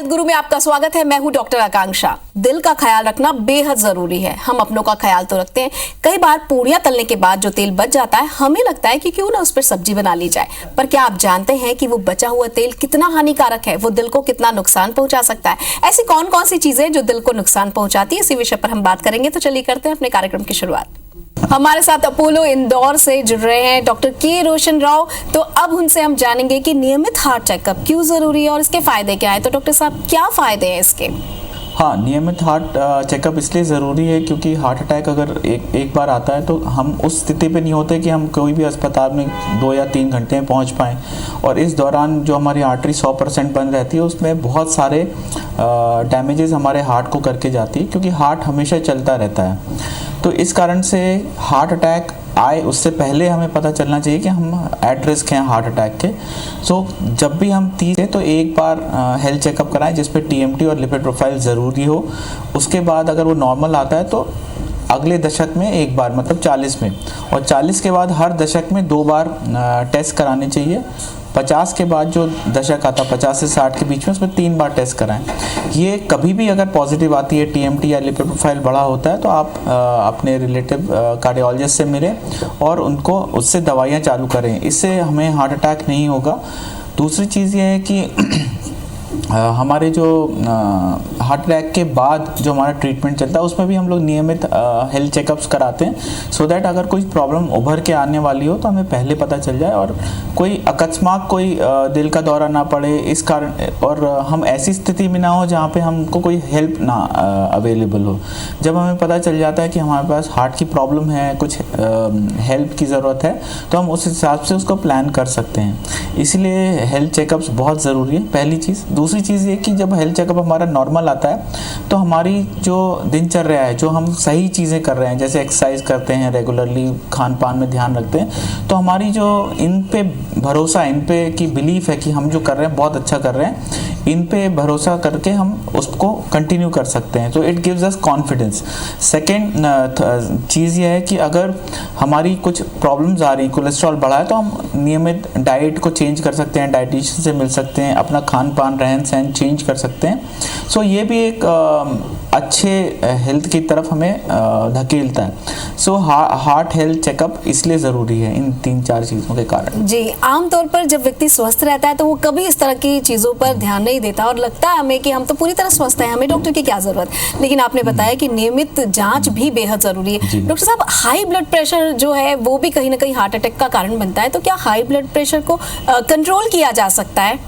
Health गुरु में आपका स्वागत है। मैं हूं डॉक्टर आकांक्षा। दिल का ख्याल रखना बेहद जरूरी है। हम अपनों का ख्याल तो रखते हैं, कई बार पूड़ियां तलने के बाद जो तेल बच जाता है हमें लगता है कि क्यों ना उस पर सब्जी बना ली जाए, पर क्या आप जानते हैं कि वो बचा हुआ तेल कितना हानिकारक है, वो दिल को कितना नुकसान पहुंचा सकता है। ऐसी कौन कौन सी चीजें जो दिल को नुकसान पहुंचाती है, इसी विषय पर हम बात करेंगे। तो चलिए करते हैं अपने कार्यक्रम की शुरुआत। हमारे साथ अपोलो इंदौर से जुड़ रहे हैं डॉक्टर के रोशन राव। तो अब उनसे हम जानेंगे कि नियमित हार्ट चेकअप क्यों जरूरी है और इसके फायदे क्या है। तो डॉक्टर साहब, क्या फायदे हैं इसके? हाँ, नियमित हार्ट चेकअप इसलिए ज़रूरी है क्योंकि हार्ट अटैक अगर एक बार आता है तो हम उस स्थिति पे नहीं होते कि हम कोई भी अस्पताल में 2 या 3 घंटे में पहुंच पाएँ। और इस दौरान जो हमारी आर्टरी 100% बंद रहती है उसमें बहुत सारे डैमेजेस हमारे हार्ट को करके जाती है, क्योंकि हार्ट हमेशा चलता रहता है। तो इस कारण से हार्ट अटैक आए उससे पहले हमें पता चलना चाहिए कि हम एट रिस्क हैं हार्ट अटैक के। सो जब भी हम 30 है तो एक बार हेल्थ चेकअप कराएं जिसपे टीएमटी और लिपिड प्रोफाइल ज़रूरी हो। उसके बाद अगर वो नॉर्मल आता है तो अगले दशक में एक बार, मतलब 40 में, और 40 के बाद हर दशक में 2 बार टेस्ट कराने चाहिए। 50 के बाद जो दशक आता है 50 से 60 के बीच में, उसमें 3 बार टेस्ट कराएं। ये कभी भी अगर पॉजिटिव आती है, टीएमटी या लिपिड प्रोफाइल बड़ा होता है, तो आप अपने रिलेटिव कार्डियोलॉजिस्ट से मिलें और उनको उससे दवाइयाँ चालू करें। इससे हमें हार्ट अटैक नहीं होगा। दूसरी चीज़ ये है कि हमारे जो हार्ट अटैक के बाद जो हमारा ट्रीटमेंट चलता है उसमें भी हम लोग नियमित हेल्थ चेकअप्स कराते हैं, सो दैट अगर कोई प्रॉब्लम उभर के आने वाली हो तो हमें पहले पता चल जाए और कोई अकस्मात कोई दिल का दौरा ना पड़े इस कारण, और हम ऐसी स्थिति में ना हो जहाँ पे हमको कोई हेल्प ना अवेलेबल हो। जब हमें पता चल जाता है कि हमारे पास हार्ट की प्रॉब्लम है, कुछ हेल्प की ज़रूरत है, तो हम उस हिसाब से उसको प्लान कर सकते हैं। इसलिए हेल्थ चेकअप्स बहुत ज़रूरी है, पहली चीज़। दूसरी चीज़ ये कि जब हेल्थ चेकअप हमारा नॉर्मल आता है तो हमारी जो दिनचर्या है, जो हम सही चीज़ें कर रहे हैं, जैसे एक्सरसाइज करते हैं रेगुलरली, खान पान में ध्यान रखते हैं, तो हमारी जो इन पे भरोसा, इन पे की बिलीफ है कि हम जो कर रहे हैं बहुत अच्छा कर रहे हैं, इन पे भरोसा करके हम उसको कंटिन्यू कर सकते हैं। तो it gives us confidence. Second चीज़ ये है कि अगर हमारी कुछ प्रॉब्लम्स आ रही, कोलेस्ट्रॉल बढ़ा है, तो हम नियमित डाइट को चेंज कर सकते हैं, डाइटिशियन से मिल सकते हैं, अपना खान पान रहन सहन चेंज कर सकते हैं। सो ये भी एक अच्छे हेल्थ की तरफ हमें धकेलता है। सो हार्ट हेल्थ चेकअप इसलिए ज़रूरी है इन 3-4 चीज़ों के कारण। जी, आमतौर पर जब व्यक्ति स्वस्थ रहता है तो वो कभी इस तरह की चीज़ों पर ध्यान नहीं देता और लगता है हमें कि हम तो पूरी तरह स्वस्थ हैं, हमें डॉक्टर की क्या ज़रूरत। लेकिन आपने बताया कि नियमित जांच भी बेहद ज़रूरी है। डॉक्टर साहब, हाई ब्लड प्रेशर जो है वो भी कहीं ना कहीं हार्ट अटैक का कारण बनता है, तो क्या हाई ब्लड प्रेशर को कंट्रोल किया जा सकता है?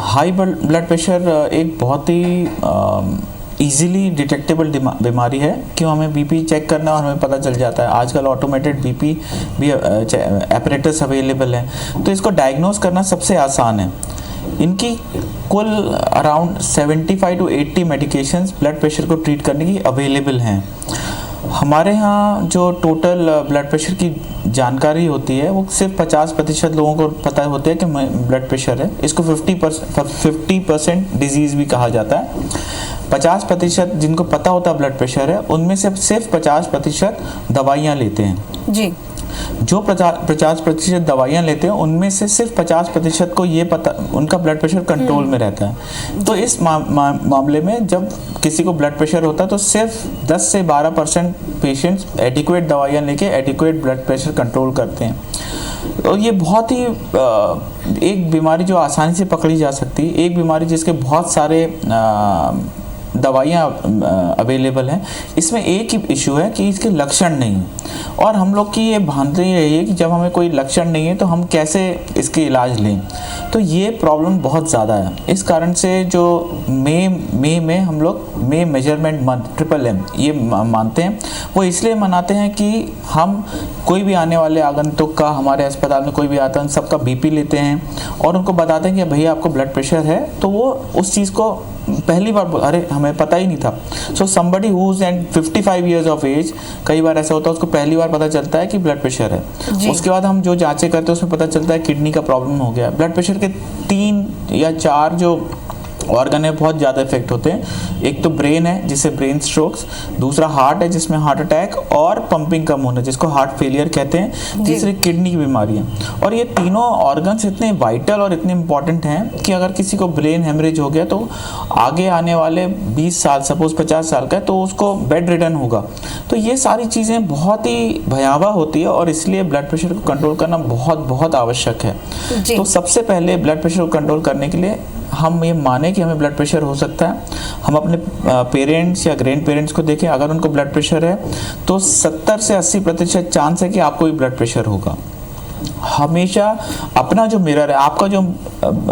हाई ब्लड प्रेशर एक बहुत ही ईजिली डिटेक्टेबल बीमारी है। क्यों? हमें बीपी चेक करना और हमें पता चल जाता है। आजकल ऑटोमेटेड बीपी भी एपरेटस अवेलेबल है, तो इसको डायग्नोज करना सबसे आसान है। इनकी कुल around 75 to 80 medications blood pressure को ट्रीट करने की अवेलेबल हैं। हमारे यहाँ जो टोटल ब्लड प्रेशर की जानकारी होती है वो सिर्फ 50% लोगों को पता होता है कि ब्लड प्रेशर है। इसको 50% डिजीज़ भी कहा जाता है। 50% जिनको पता होता है ब्लड प्रेशर है, उनमें से सिर्फ 50% दवाइयाँ लेते हैं। जी, जो 50% दवाइयाँ लेते हैं उनमें से सिर्फ 50% को ये पता, उनका ब्लड प्रेशर कंट्रोल में रहता है। तो इस मामले में जब किसी को ब्लड प्रेशर होता है तो सिर्फ 10 से 12% पेशेंट्स एडिक्वेट दवाइयाँ लेके एडिक्वेट ब्लड प्रेशर कंट्रोल करते हैं। तो ये बहुत ही एक बीमारी जो आसानी से पकड़ी जा सकती है, एक बीमारी जिसके बहुत सारे दवाइयाँ अवेलेबल हैं। इसमें एक ही इशू है कि इसके लक्षण नहीं, और हम लोग की ये भ्रांति रही है कि जब हमें कोई लक्षण नहीं है तो हम कैसे इसके इलाज लें। तो ये प्रॉब्लम बहुत ज़्यादा है। इस कारण से जो मई में हम लोग मई मेजरमेंट मंथ MMM ये मानते हैं। वो इसलिए मनाते हैं कि हम कोई भी आने वाले आगंतुक का, हमारे अस्पताल में कोई भी आता है, सबका बीपी लेते हैं और उनको बताते हैं कि भैया आपको ब्लड प्रेशर है, तो वो उस चीज़ को पहली बार अरे हमें पता ही नहीं था। So somebody who is and 55 years of age, कई बार ऐसा होता है उसको पहली बार पता चलता है कि ब्लड प्रेशर है। उसके बाद हम जो जांचें करते हैं उसमें पता चलता है किडनी का प्रॉब्लम हो गया। ब्लड प्रेशर के 3 या 4 जो ऑर्गन है बहुत ज़्यादा इफेक्ट होते हैं। एक तो ब्रेन है जिसे ब्रेन स्ट्रोक्स, दूसरा हार्ट है जिसमें हार्ट अटैक और पंपिंग कम होना जिसको हार्ट फेलियर कहते हैं, तीसरी किडनी की बीमारियां। और ये तीनों ऑर्गन्स इतने वाइटल और इतने इंपॉर्टेंट हैं कि अगर किसी को ब्रेन हेमरेज हो गया तो आगे आने वाले 20 साल, सपोज 50 साल का है तो उसको बेड रिडन होगा। तो ये सारी चीज़ें बहुत ही भयावह होती है और इसलिए ब्लड प्रेशर को कंट्रोल करना बहुत बहुत आवश्यक है। तो सबसे पहले ब्लड प्रेशर को कंट्रोल करने के लिए हम ये माने कि हमें ब्लड प्रेशर हो सकता है, हम अपने पेरेंट्स या ग्रैंड पेरेंट्स को देखें, अगर उनको ब्लड प्रेशर है तो 70 से 80% चांस है कि आपको भी ब्लड प्रेशर होगा। हमेशा अपना जो मिरर है, आपका जो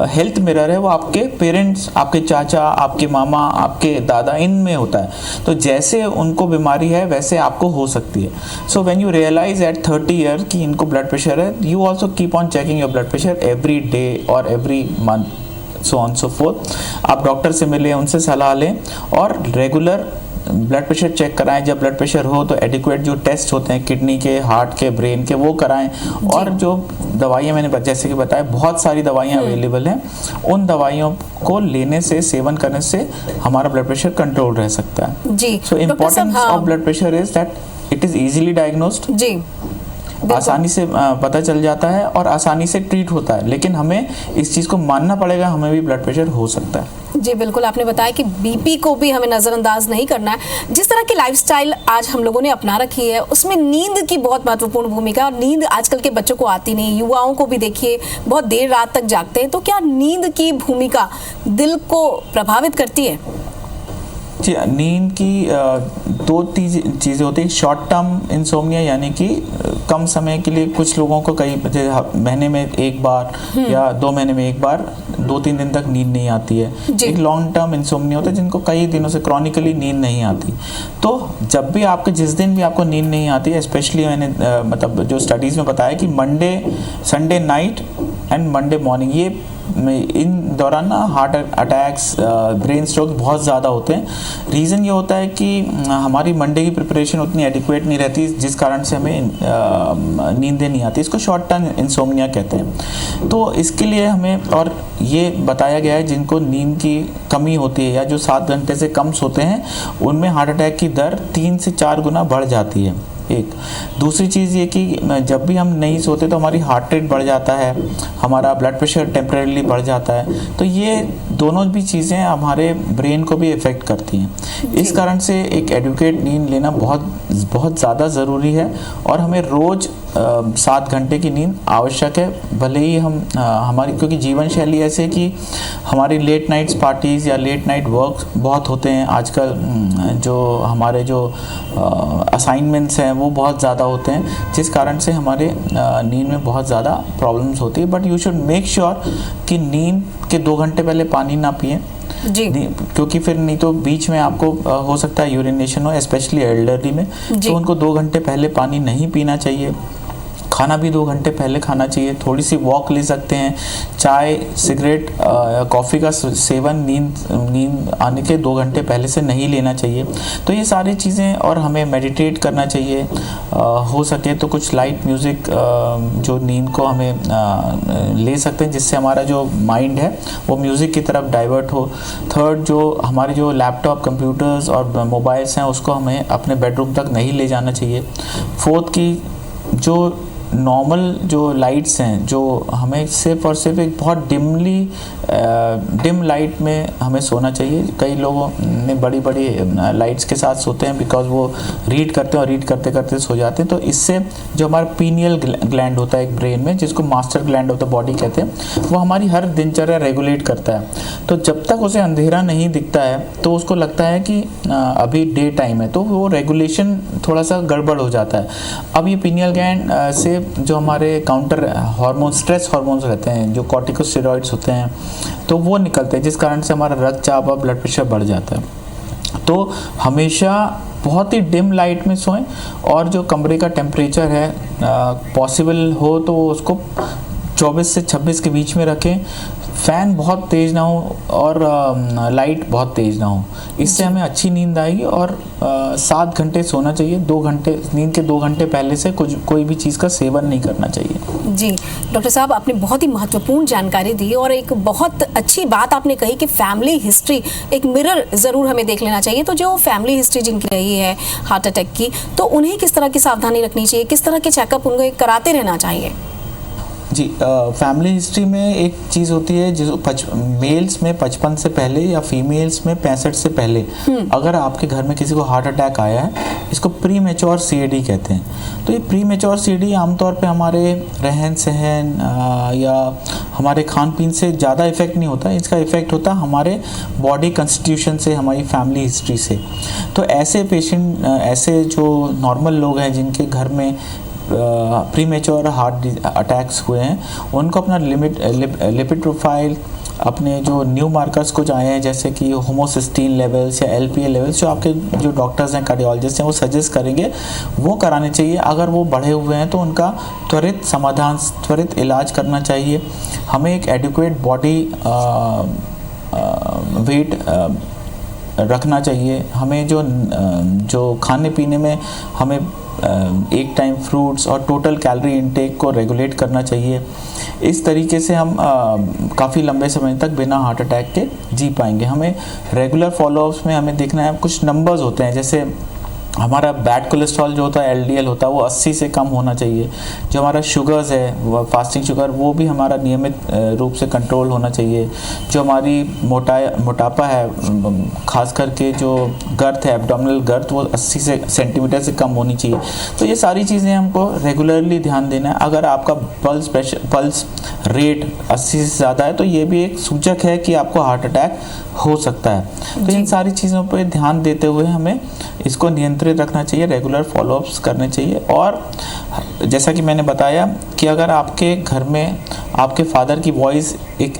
हेल्थ मिरर है वो आपके पेरेंट्स, आपके चाचा, आपके मामा, आपके दादा, इनमें होता है। तो जैसे उनको बीमारी है वैसे आपको हो सकती है। So when you realise at 30 year कि इनको ब्लड प्रेशर है, you also keep on checking your blood pressure every day और every month, so on so forth. आप डॉक्टर से मिलें, उनसे सलाह लें और रेगुलर ब्लड प्रेशर चेक कराएं। जब ब्लड प्रेशर हो तो एडिक्वेट जो टेस्ट होते हैं किडनी के, हार्ट के, ब्रेन के, वो कराएं। और जो दवाइयाँ मैंने जैसे कि बताया, बहुत सारी दवाइयाँ अवेलेबल हैं, उन दवाइयों को लेने से, सेवन करने से हमारा ब्लड प्रेशर कंट्रोल रह सकता है। जी, so importance of blood pressure is that it is easily diagnosed. जी, आसानी से पता चल जाता है और आसानी से ट्रीट होता है, लेकिन हमें इस चीज़ को मानना पड़ेगा, हमें भी ब्लड प्रेशर हो सकता है। जी बिल्कुल, आपने बताया कि बीपी को भी हमें नज़रअंदाज नहीं करना है। जिस तरह की लाइफस्टाइल आज हम लोगों ने अपना रखी है उसमें नींद की बहुत महत्वपूर्ण भूमिका, और नींद आजकल के बच्चों को आती नहीं, युवाओं को भी देखिए बहुत देर रात तक जागते हैं। तो क्या नींद की भूमिका दिल को प्रभावित करती है? जी, नींद की दो चीज़ें होती हैं। शॉर्ट टर्म इंसोम्निया यानी कि कम समय के लिए, कुछ लोगों को कई महीने में एक बार या 2 महीने में एक बार 2-3 दिन तक नींद नहीं आती है। एक लॉन्ग टर्म इंसोम्निया होता है जिनको कई दिनों से क्रॉनिकली नींद नहीं आती। तो जब भी आपको, जिस दिन भी आपको नींद नहीं आती है, स्पेशली मैंने मतलब जो स्टडीज़ में बताया कि Monday, Sunday night and Monday morning, ये इन दौरान ना हार्ट अटैक्स, ब्रेन स्ट्रोक बहुत ज़्यादा होते हैं। रीज़न ये होता है कि हमारी मंडे की प्रिपरेशन उतनी एडिक्वेट नहीं रहती, जिस कारण से हमें नींदें नहीं आती। इसको शॉर्ट टर्म इंसोम्निया कहते हैं। तो इसके लिए हमें, और ये बताया गया है जिनको नींद की कमी होती है या जो 7 घंटे से कम सोते हैं, उनमें हार्ट अटैक की दर 3 से 4 गुना बढ़ जाती है। एक दूसरी चीज़ ये कि जब भी हम नहीं सोते तो हमारी हार्ट रेट बढ़ जाता है, हमारा ब्लड प्रेशर टेम्परेरीली बढ़ जाता है। तो ये दोनों भी चीज़ें हमारे ब्रेन को भी इफ़ेक्ट करती हैं। इस कारण से एक एडुकेट नींद लेना बहुत बहुत ज़्यादा ज़रूरी है और हमें रोज़ 7 घंटे की नींद आवश्यक है। भले ही हम हमारी, क्योंकि जीवन शैली ऐसे कि हमारी लेट नाइट्स पार्टीज़ या लेट नाइट वर्क बहुत होते हैं आजकल, जो हमारे जो असाइनमेंट्स हैं वो बहुत ज़्यादा होते हैं, जिस कारण से हमारे नींद में बहुत ज़्यादा प्रॉब्लम्स होती है। But you should make sure कि नींद के 2 घंटे पहले पानी ना पिएं जी, क्योंकि फिर नहीं तो बीच में आपको हो सकता है यूरिनेशन हो, स्पेशली एल्डरली में। तो उनको 2 घंटे पहले पानी नहीं पीना चाहिए। खाना भी 2 घंटे पहले खाना चाहिए। थोड़ी सी वॉक ले सकते हैं। चाय, सिगरेट, कॉफ़ी का सेवन नींद आने के 2 घंटे पहले से नहीं लेना चाहिए। तो ये सारी चीज़ें, और हमें मेडिटेट करना चाहिए, हो सके तो कुछ लाइट म्यूज़िक जो नींद को हमें ले सकते हैं, जिससे हमारा जो माइंड है वो म्यूज़िक की तरफ डाइवर्ट हो। थर्ड, जो हमारे जो लैपटॉप, कंप्यूटर्स और मोबाइल्स हैं उसको हमें अपने बेडरूम तक नहीं ले जाना चाहिए। फोर्थ की जो नॉर्मल जो लाइट्स हैं, जो हमें सिर्फ और सिर्फ एक बहुत डिम लाइट में हमें सोना चाहिए। कई लोगों ने बड़ी बड़ी लाइट्स के साथ सोते हैं बिकॉज वो रीड करते हैं और रीड करते करते सो जाते हैं। तो इससे जो हमारा पीनियल ग्लैंड होता है एक ब्रेन में, जिसको master gland of the body कहते हैं, वो हमारी हर दिनचर्या रेगुलेट करता है। तो जब तक उसे अंधेरा नहीं दिखता है तो उसको लगता है कि अभी डे टाइम है, तो वो रेगुलेशन थोड़ा सा गड़बड़ हो जाता है। अब ये पीनियल ग्लैंड से जो हमारे काउंटर हार्मोन, स्ट्रेस हार्मोन्स रहते हैं, जो कॉर्टिकोस्टेरॉइड्स होते हैं, तो वो निकलते हैं, जिस कारण से हमारा रक्तचाप और ब्लड प्रेशर बढ़ जाता है। तो हमेशा बहुत ही डिम लाइट में सोएं, और जो कमरे का टेम्परेचर है पॉसिबल हो तो उसको 24 से 26 के बीच में रखें। फ़ैन बहुत तेज़ ना हो और लाइट बहुत तेज़ ना हो, इससे हमें अच्छी नींद आएगी। और 7 घंटे सोना चाहिए, 2 घंटे नींद के 2 घंटे पहले से कोई भी चीज़ का सेवन नहीं करना चाहिए। जी डॉक्टर साहब, आपने बहुत ही महत्वपूर्ण जानकारी दी और एक बहुत अच्छी बात आपने कही कि फैमिली हिस्ट्री एक मिरर ज़रूर हमें देख लेना चाहिए। तो जो फैमिली हिस्ट्री जिनकी रही है हार्ट अटैक की, तो उन्हें किस तरह की सावधानी रखनी चाहिए, किस तरह के चेकअप उन्हें कराते रहना चाहिए? जी, फैमिली हिस्ट्री में एक चीज़ होती है जो मेल्स में 55 से पहले या फीमेल्स में 65 से पहले अगर आपके घर में किसी को हार्ट अटैक आया है, इसको प्री मैच्योर सीएडी कहते हैं। तो ये प्री मैच्योर सीएडी आमतौर पे हमारे रहन सहन या हमारे खान पीन से ज़्यादा इफेक्ट नहीं होता, इसका इफेक्ट होता है हमारे बॉडी कंस्टिट्यूशन से, हमारी फैमिली हिस्ट्री से। तो ऐसे पेशेंट, ऐसे जो नॉर्मल लोग हैं जिनके घर में प्री मैच्योर हार्ट अटैक्स हुए हैं, उनको अपना लिपिड प्रोफाइल, अपने जो न्यू मार्कर्स कुछ आए हैं जैसे कि होमोसिस्टीन लेवल्स या एलपीएल लेवल्स, जो आपके जो डॉक्टर्स हैं, कार्डियोलॉजिस्ट हैं, वो सजेस्ट करेंगे, वो कराने चाहिए। अगर वो बढ़े हुए हैं तो उनका त्वरित समाधान, त्वरित इलाज करना चाहिए। हमें एक एडिक्वेट बॉडी वेट रखना चाहिए। हमें जो खाने पीने में हमें एक टाइम फ्रूट्स और टोटल कैलोरी इनटेक को रेगुलेट करना चाहिए। इस तरीके से हम काफ़ी लंबे समय तक बिना हार्ट अटैक के जी पाएंगे। हमें रेगुलर फॉलोअप्स में हमें देखना है, कुछ नंबर्स होते हैं, जैसे हमारा बैड कोलेस्ट्रॉल जो होता है, एलडीएल होता है, वो 80 से कम होना चाहिए। जो हमारा शुगर्स है, वो फास्टिंग शुगर, वो भी हमारा नियमित रूप से कंट्रोल होना चाहिए। जो हमारी मोटापा है, खास करके जो girth है, एब्डोमिनल गर्थ, वो 80 सेंटीमीटर से कम होनी चाहिए। तो ये सारी चीज़ें हमको रेगुलरली ध्यान देना है। अगर आपका पल्स रेट 80 से ज़्यादा है तो ये भी एक सूचक है कि आपको हार्ट अटैक हो सकता है। तो इन सारी चीज़ों पर ध्यान देते हुए हमें इसको नियंत्रित रखना चाहिए, रेगुलर फॉलोअप्स करने चाहिए। और जैसा कि मैंने बताया कि अगर आपके घर में आपके फादर की वॉइस एक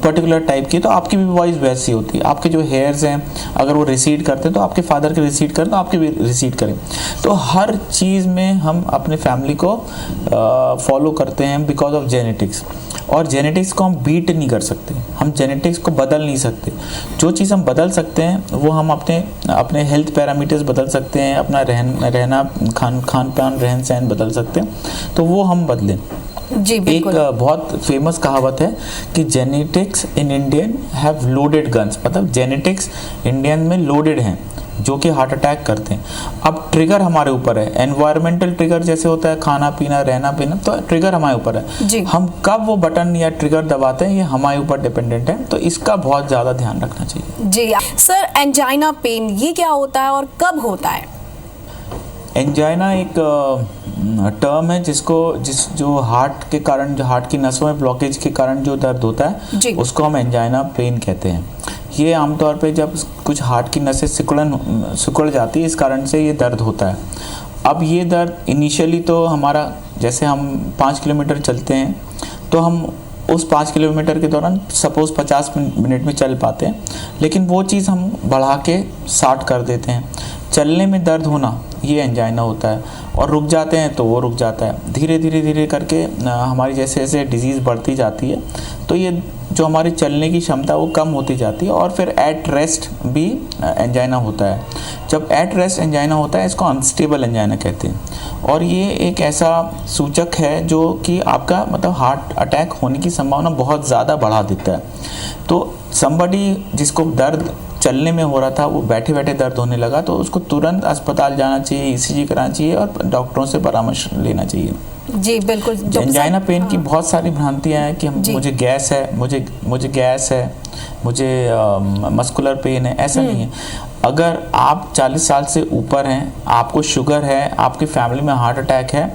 पर्टिकुलर टाइप की, तो आपकी भी वॉइस वैसी होती है। आपके जो हेयर्स हैं, अगर वो रिसीड करते हैं तो आपके फादर के रिसीड करें तो आपके भी रिसीड करें। तो हर चीज़ में हम अपने फैमिली को फॉलो करते हैं बिकॉज ऑफ जेनेटिक्स। और जेनेटिक्स को हम बीट नहीं कर सकते, हम जेनेटिक्स को बदल नहीं सकते। जो चीज़ हम बदल सकते हैं वो हम अपने हेल्थ पैरामीटर्स बदल सकते हैं, अपना रहना खान पान, रहन सहन बदल सकते हैं, तो वो हम बदलें। जी एक बहुत फेमस कहावत है कि genetics in Indian have loaded guns, मतलब जेनेटिक्स इंडियन में लोडेड हैं जो कि हार्ट अटैक करते हैं। अब ट्रिगर हमारे ऊपर है, एनवायरमेंटल ट्रिगर जैसे होता है खाना पीना, रहना पीना, तो ट्रिगर हमारे ऊपर है। हम कब वो बटन या ट्रिगर दबाते हैं ये हमारे ऊपर डिपेंडेंट है, तो इसका बहुत ज़्यादा ध्यान रखना चाहिए। जी सर, एंजाइना पेन ये क्या होता है और कब होता है? एंजाइना एक टर्म है जो हार्ट के कारण, जो हार्ट की नसों में ब्लॉकेज के कारण जो दर्द होता है, उसको हम एंजाइना पेन कहते हैं। ये आमतौर पे जब कुछ हार्ट की नसें सिकुड़ जाती है, इस कारण से ये दर्द होता है। अब ये दर्द इनिशियली तो हमारा, जैसे हम 5 किलोमीटर चलते हैं तो हम उस 5 किलोमीटर के दौरान सपोज़ 50 मिनट में चल पाते हैं, लेकिन वो चीज़ हम बढ़ा के 60 कर देते हैं। चलने में दर्द होना ये एंजाइना होता है, और रुक जाते हैं तो वो रुक जाता है। धीरे करके हमारी जैसे जैसे डिजीज़ बढ़ती जाती है तो ये जो हमारी चलने की क्षमता वो कम होती जाती है, और फिर एट रेस्ट भी एंजाइना होता है। जब एट रेस्ट एंजाइना होता है इसको अनस्टेबल एंजाइना कहते हैं, और ये एक ऐसा सूचक है जो कि आपका मतलब हार्ट अटैक होने की संभावना बहुत ज़्यादा बढ़ा देता है। तो समबडी जिसको दर्द चलने में हो रहा था, वो बैठे बैठे दर्द होने लगा, तो उसको तुरंत अस्पताल जाना चाहिए, ईसीजी कराना चाहिए और डॉक्टरों से परामर्श लेना चाहिए। जी बिल्कुल। एंजाइना पेन की बहुत सारी भ्रांतियां हैं कि मुझे गैस है, मुझे गैस है, मुझे मस्कुलर पेन है, ऐसा नहीं है। अगर आप 40 साल से ऊपर हैं, आपको शुगर है, आपकी फैमिली में हार्ट अटैक है,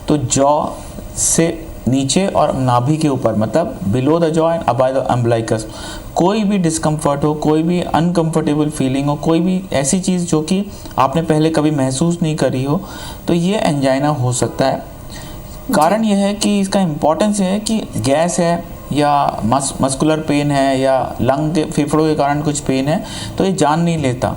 तो जॉ से नीचे और नाभि के ऊपर, मतलब below the jaw and above the umbilicus, कोई भी डिस्कम्फर्ट हो, कोई भी अनकंफर्टेबल फीलिंग हो, कोई भी ऐसी चीज़ जो कि आपने पहले कभी महसूस नहीं करी हो, तो ये एंजाइना हो सकता है। कारण यह है कि इसका इम्पोर्टेंस ये है कि गैस है या मस्कुलर पेन है या लंग के फेफड़ों के कारण कुछ पेन है, तो ये जान नहीं लेता,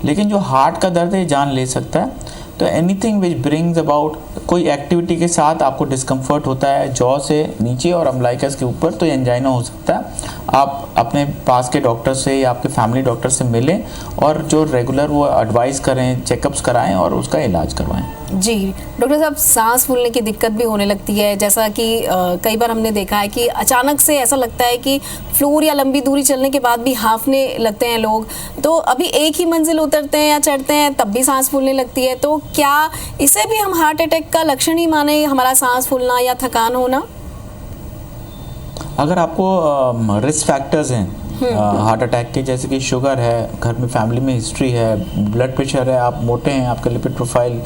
लेकिन जो हार्ट का दर्द है ये जान ले सकता है। तो एनीथिंग विच ब्रिंग्स अबाउट, कोई एक्टिविटी के साथ आपको डिस्कम्फर्ट होता है जॉ से नीचे और अम्बलाइकस के ऊपर, तो एंजाइना हो सकता है। आप अपने पास के डॉक्टर से या आपके फैमिली डॉक्टर से मिलें और जो रेगुलर वो एडवाइस करें, चेकअप्स कराएं और उसका इलाज करवाएं। जी डॉक्टर साहब, सांस फूलने की दिक्कत भी होने लगती है, जैसा कि कई बार हमने देखा है कि अचानक से ऐसा लगता है कि फ्लोर या लंबी दूरी चलने के बाद भी हांफने लगते हैं लोग। तो अभी एक ही मंजिल उतरते हैं या चढ़ते हैं तब भी सांस फूलने लगती है, तो क्या इसे भी हम हार्ट अटैक का लक्षण ही माने, हमारा सांस फूलना या थकान होना? अगर आपको रिस्क फैक्टर्स हैं हार्ट अटैक के, जैसे कि शुगर है, घर में फैमिली में हिस्ट्री है, ब्लड प्रेशर है, आप मोटे हैं, आपका लिपिड प्रोफाइल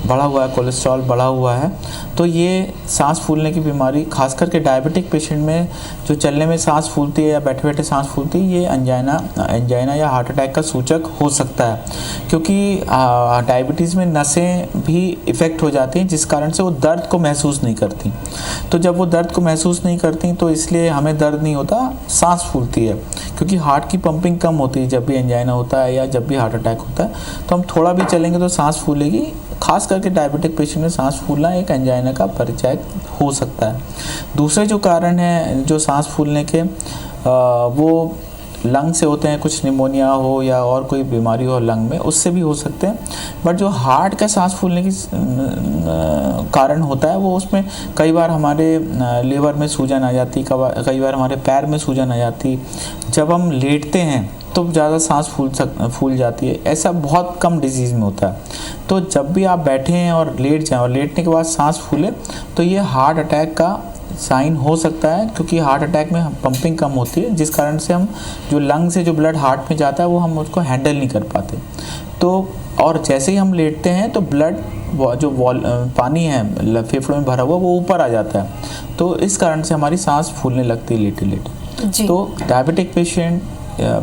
बढ़ा हुआ है, कोलेस्ट्रॉल बढ़ा हुआ है, तो ये सांस फूलने की बीमारी, खास करके डायबिटिक पेशेंट में जो चलने में सांस फूलती है या बैठे बैठे सांस फूलती है, ये एंजाइना या हार्ट अटैक का सूचक हो सकता है। क्योंकि डायबिटीज़ में नसें भी इफ़ेक्ट हो जाती हैं, जिस कारण से वो दर्द को महसूस नहीं करती। तो जब वो दर्द को महसूस नहीं करती तो इसलिए हमें दर्द नहीं होता, सांस फूलती है। क्योंकि हार्ट की पंपिंग कम होती है जब भी एंजाइना होता है या जब भी हार्ट अटैक होता है, तो हम थोड़ा भी चलेंगे तो सांस फूलेगी। खास करके डायबिटिक पेशेंट में सांस फूलना एक एंजाइना का परिचय हो सकता है। दूसरे जो कारण हैं जो सांस फूलने के, वो लंग से होते हैं, कुछ निमोनिया हो या और कोई बीमारी हो लंग में, उससे भी हो सकते हैं। बट जो हार्ट का सांस फूलने की कारण होता है वो, उसमें कई बार हमारे लीवर में सूजन आ जाती, कई बार हमारे पैर में सूजन आ जाती, जब हम लेटते हैं तो ज़्यादा सांस फूल जाती है। ऐसा बहुत कम डिजीज़ में होता है। तो जब भी आप बैठे हैं और लेट जाएं और लेटने के बाद सांस फूले, तो ये हार्ट अटैक का साइन हो सकता है, क्योंकि हार्ट अटैक में पंपिंग कम होती है, जिस कारण से हम जो लंग से जो ब्लड हार्ट में जाता है वो हम उसको हैंडल नहीं कर पाते। तो और जैसे ही हम लेटते हैं तो ब्लड जो पानी है फेफड़ों में भरा हुआ वो ऊपर आ जाता है, तो इस कारण से हमारी सांस फूलने लगती है लेटे लेटे। तो डायबिटिक पेशेंट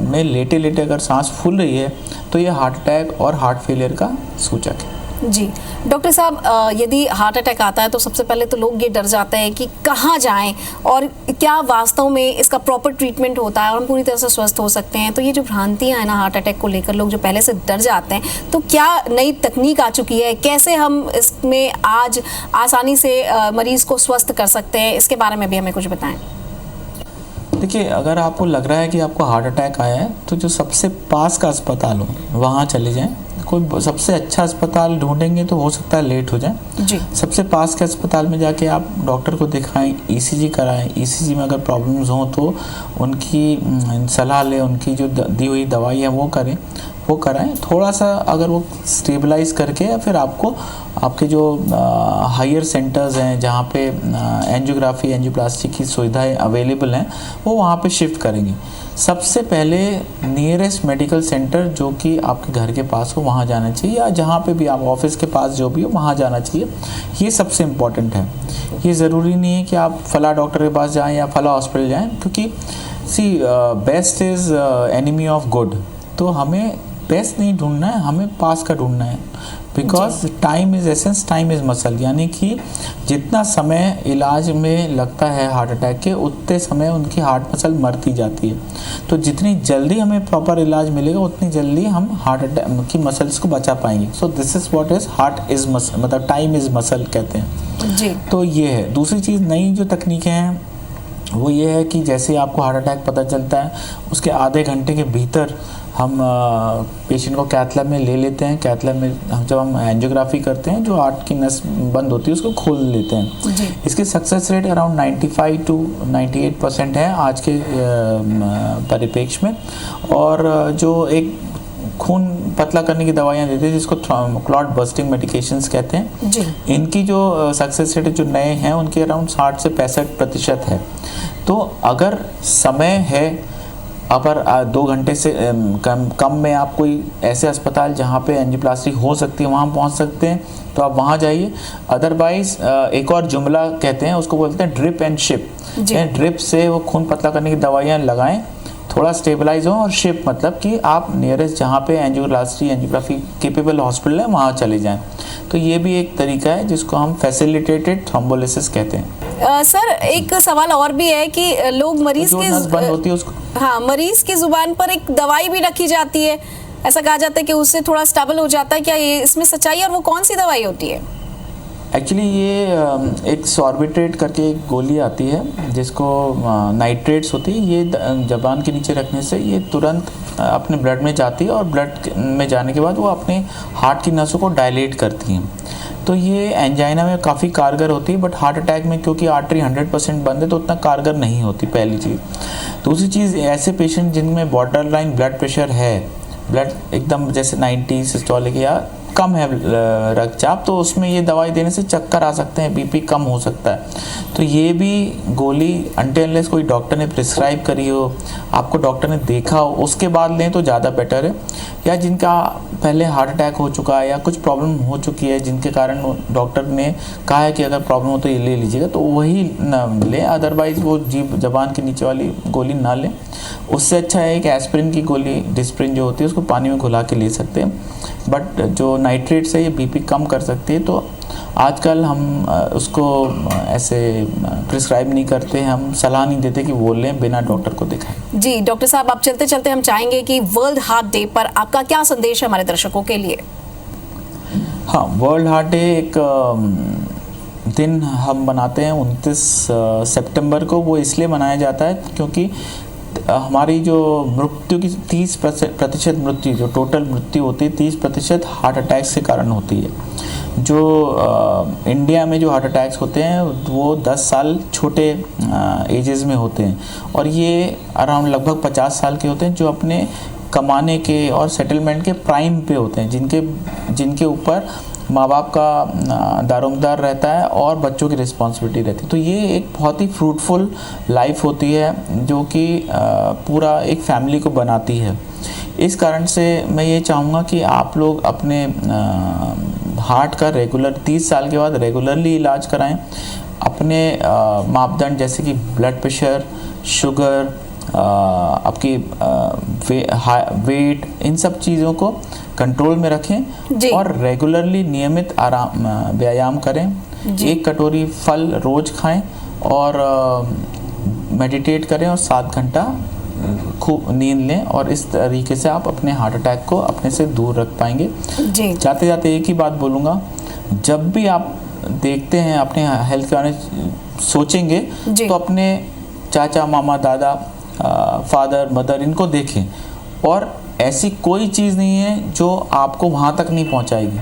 में लेटे लेटे अगर सांस फूल रही है तो ये हार्ट अटैक और हार्ट फेलियर का सूचक है। जी डॉक्टर साहब, यदि हार्ट अटैक आता है तो सबसे पहले तो लोग ये डर जाते हैं कि कहाँ जाएं और क्या वास्तव में इसका प्रॉपर ट्रीटमेंट होता है और हम पूरी तरह से स्वस्थ हो सकते हैं। तो ये जो भ्रांतियां हैं ना हार्ट अटैक को लेकर, लोग जो पहले से डर जाते हैं, तो क्या नई तकनीक आ चुकी है, कैसे हम इसमें आज आसानी से मरीज को स्वस्थ कर सकते हैं, इसके बारे में भी हमें कुछ बताएं। देखिए, अगर आपको लग रहा है कि आपको हार्ट अटैक आया है तो जो सबसे पास का अस्पताल हो वहाँ चले जाएं। कोई सबसे अच्छा अस्पताल ढूंढेंगे तो हो सकता है लेट हो जाए। जी। सबसे पास के अस्पताल में जाके आप डॉक्टर को दिखाएं, ईसीजी कराएं। ईसीजी में अगर प्रॉब्लम्स हों तो उनकी सलाह लें, उनकी जो दी हुई दवाई है वो कराएं। थोड़ा सा अगर वो स्टेबलाइज करके या फिर आपको आपके जो हायर सेंटर्स हैं जहाँ पे एंजियोग्राफी एंजियोप्लास्टी की सुविधाएं अवेलेबल हैं वो वहाँ पे शिफ्ट करेंगे। सबसे पहले नियरेस्ट मेडिकल सेंटर जो कि आपके घर के पास हो वहाँ जाना चाहिए, या जहाँ पे भी आप ऑफिस के पास जो भी हो वहाँ जाना चाहिए। ये सबसे इम्पॉर्टेंट है। ये ज़रूरी नहीं है कि आप फला डॉक्टर के पास जाएं या फला हॉस्पिटल जाएं, क्योंकि best is enemy of good. तो हमें बेस्ट नहीं ढूंढना है, हमें पास का ढूंढना है। Because time is essence, time is muscle, यानी कि जितना समय इलाज में लगता है हार्ट अटैक के, उतने समय उनकी हार्ट मसल मरती जाती है। तो जितनी जल्दी हमें प्रॉपर इलाज मिलेगा उतनी जल्दी हम हार्ट अटैक की मसल्स को बचा पाएंगे। So this is what is heart is muscle, मतलब टाइम इज़ मसल कहते हैं। जी। तो ये है। दूसरी चीज़, नई जो तकनीकें हैं वो ये है कि जैसे आपको हार्ट अटैक पता चलता है उसके आधे घंटे के भीतर हम पेशेंट को कैथ लैब में ले लेते हैं। कैथ लैब में जब हम एंजियोग्राफी करते हैं, जो हार्ट की नस बंद होती है उसको खोल लेते हैं। इसकी सक्सेस रेट अराउंड 95 to 98% है आज के परिप्रेक्ष्य में। और जो एक खून पतला करने की दवाइयाँ देते हैं जिसको क्लॉट बस्टिंग मेडिकेशंस कहते हैं जी। इनकी जो सक्सेस रेट जो नए हैं उनके अराउंड 60 से 65% है। तो अगर समय है, अगर 2 घंटे से कम में आप कोई ऐसे अस्पताल जहाँ पे एंजियोप्लास्टी हो सकती है वहाँ पहुँच सकते हैं तो आप वहाँ जाइए। अदरवाइज एक और जुमला कहते हैं, उसको बोलते हैं ड्रिप एंड शिप। ड्रिप से वो खून पतला करने की दवाइयाँ लगाएं, थोड़ा स्टेबलाइज हो, और शिप मतलब कि आप नियरेस्ट जहाँ पे एंजियोग्राफी केपेबल हॉस्पिटल है वहाँ चले जाएं। तो ये भी एक तरीका है जिसको हम फैसिलिटेटेड थ्रोम्बोलिसिस कहते हैं। सर, एक सवाल और भी है कि लोग मरीज जो नस बंद होती है उसको, हाँ, मरीज की जुबान पर एक दवाई भी रखी जाती है, ऐसा कहा जाता है कि उससे थोड़ा स्टेबल हो जाता है, क्या ये इसमें सच्चाई है और वो कौन सी दवाई होती है? एक्चुअली ये एक सॉर्बिट्रेट करके एक गोली आती है जिसको नाइट्रेट्स होती है, ये जबान के नीचे रखने से ये तुरंत अपने ब्लड में जाती है और ब्लड में जाने के बाद वो अपने हार्ट की नसों को डायलेट करती हैं। तो ये एंजाइना में काफ़ी कारगर होती है, बट हार्ट अटैक में क्योंकि आर्टरी 100% बंद है तो उतना कारगर नहीं होती, पहली चीज़। दूसरी चीज़, ऐसे पेशेंट जिनमें बॉर्डर लाइन ब्लड प्रेशर है, ब्लड एकदम जैसे 90 सिस्टोलिक या कम है रक्तचाप, तो उसमें ये दवाई देने से चक्कर आ सकते हैं, बीपी कम हो सकता है। तो ये भी गोली अनटिल अनलेस कोई डॉक्टर ने प्रिस्क्राइब करी हो, आपको डॉक्टर ने देखा हो, उसके बाद लें तो ज़्यादा बेटर है। या जिनका पहले हार्ट अटैक हो चुका है या कुछ प्रॉब्लम हो चुकी है जिनके कारण डॉक्टर ने कहा है कि अगर प्रॉब्लम हो तो ये ले लीजिएगा, तो वही न लें, अदरवाइज़ वो जबान के नीचे वाली गोली ना लें। उससे अच्छा है एक एस्पिरिन की गोली, डिस्प्रिन जो होती है, उसको पानी में घुला के ले सकते हैं। बट जो नाइट्रेट्स है ये बीपी कम कर सकती है, तो आजकल हम उसको ऐसे प्रिस्क्राइब नहीं करते, हम सलाह नहीं देते कि वो लें बिना डॉक्टर को दिखाएं। जी डॉक्टर साहब, आप चलते चलते हम चाहेंगे कि वर्ल्ड हार्ट डे पर आपका क्या संदेश है हमारे दर्शकों के लिए? हाँ, वर्ल्ड हार्ट डे एक दिन हम मनाते हैं 29 सितंबर को। वो इसलिए मनाया जाता है क्योंकि हमारी जो मृत्यु की 30% मृत्यु, जो टोटल मृत्यु होती है, 30% हार्ट अटैक्स के कारण होती है। जो इंडिया में जो हार्ट अटैक्स होते हैं वो 10 साल छोटे एजेस में होते हैं, और ये अराउंड लगभग 50 साल के होते हैं, जो अपने कमाने के और सेटलमेंट के प्राइम पे होते हैं, जिनके ऊपर माँ बाप का दारोमदार रहता है और बच्चों की रिस्पॉन्सिबिलिटी रहती है। तो ये एक बहुत ही फ्रूटफुल लाइफ होती है जो कि पूरा एक फैमिली को बनाती है। इस कारण से मैं ये चाहूँगा कि आप लोग अपने हार्ट का रेगुलर 30 साल के बाद रेगुलरली इलाज कराएं। अपने मापदंड जैसे कि ब्लड प्रेशर, शुगर, आपकी वेट, इन सब चीज़ों को कंट्रोल में रखें और रेगुलरली नियमित व्यायाम करें। 1 कटोरी फल रोज खाएं और मेडिटेट करें और 7 घंटा खूब नींद लें, और इस तरीके से आप अपने हार्ट अटैक को अपने से दूर रख पाएंगे। जाते जाते एक ही बात बोलूँगा, जब भी आप देखते हैं अपने हेल्थ के बारे में सोचेंगे तो अपने चाचा, मामा, दादा, फादर, मदर, इनको देखें, और ऐसी कोई चीज़ नहीं है जो आपको वहाँ तक नहीं पहुँचाएगी।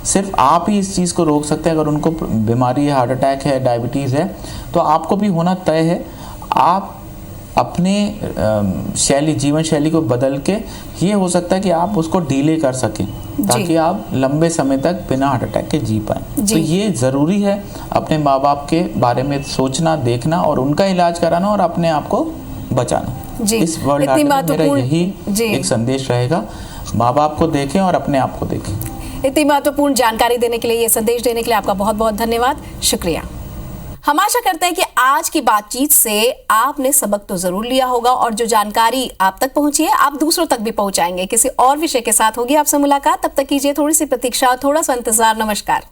सिर्फ आप ही इस चीज़ को रोक सकते हैं। अगर उनको बीमारी है, हार्ट अटैक है, डायबिटीज़ है, तो आपको भी होना तय है। आप अपने जीवन शैली को बदल के, ये हो सकता है कि आप उसको डिले कर सकें ताकि आप लंबे समय तक बिना हार्ट अटैक के जी पाएँ। तो ये ज़रूरी है अपने माँ बाप के बारे में सोचना, देखना और उनका इलाज कराना और अपने आप को बचाना। इस वर्ल्ड हार्ट डे में मेरा यही एक संदेश रहेगा, माँ बाप को देखें और अपने आप को देखें। इतनी महत्वपूर्ण जानकारी देने के लिए, ये संदेश देने के लिए आपका बहुत बहुत धन्यवाद, शुक्रिया। हम आशा करते हैं कि आज की बातचीत से आपने सबक तो जरूर लिया होगा और जो जानकारी आप तक पहुंची है आप दूसरों तक भी पहुंचाएंगे। किसी और विषय के साथ होगी आपसे मुलाकात, तब तक कीजिए थोड़ी सी प्रतीक्षा और थोड़ा सा इंतजार। नमस्कार।